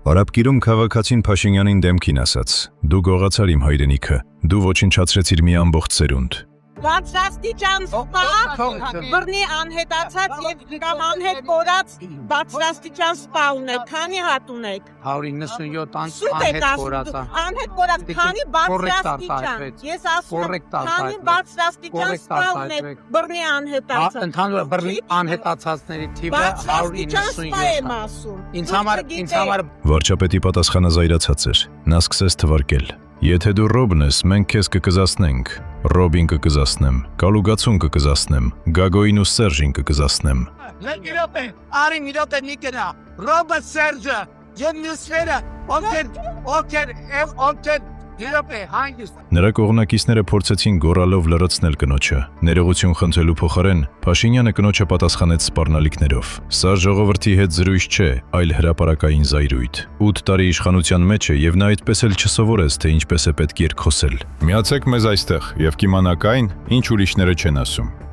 Արաբկիրում քաղաքացին Փաշինյանին դեմքին ասաց. «Դու գողացար իմ հայրենիքը, դու ոչնչացրեցիր մի ամբողջ սերունդ»։ Բարձրաստիճան սպա, բռնի անհետացած և կամ անհետ կորած բարձրաստիճան սպա ունեք, քանի հատ ունեք։ 197 անհետ կորած, քանի բարձրաստիճան, ես ասում եմ, քանի բարձրաստիճան սպա ունեք, բռնի անհետացած։ Ընդհանուր բռնի անհետացածների թիվը 197։ Ինձ համար Վարչապետի պատասխանը զայրացած էր, նա սկսեց թվարկել. «Եթե դու Ռոբն ես, մենք քեզ կկզասնենք, Ռոբին կկզասնեմ, Կալուգացուն կկզասնեմ, Գագոին ու Սերժին կկզասնեմ»։ Արի մի րոպե Նիկենա, Ռոբը Սերջը, եւ մյուսները, ովքեր Իրոպե, հանգիստ։ Նրա կողմնակիցները փորձեցին գոռալով լռացնել կնոջը։ Ներողություն խնդրելու փոխարեն Փաշինյանը կնոջը պատասխանեց սպառնալիքներով. «Սա ժողովրդի հետ զրույց չէ, այլ հրապարակային զայրույթ։ 8 տարի իշխանության մեջ է եւ նա այդպես էլ չսովորեց, թե ինչպես է պետք երկխոսել։ Միացեք մեզ այստեղ եւ կիմանաք այն, ինչ ուրիշները չեն ասում»։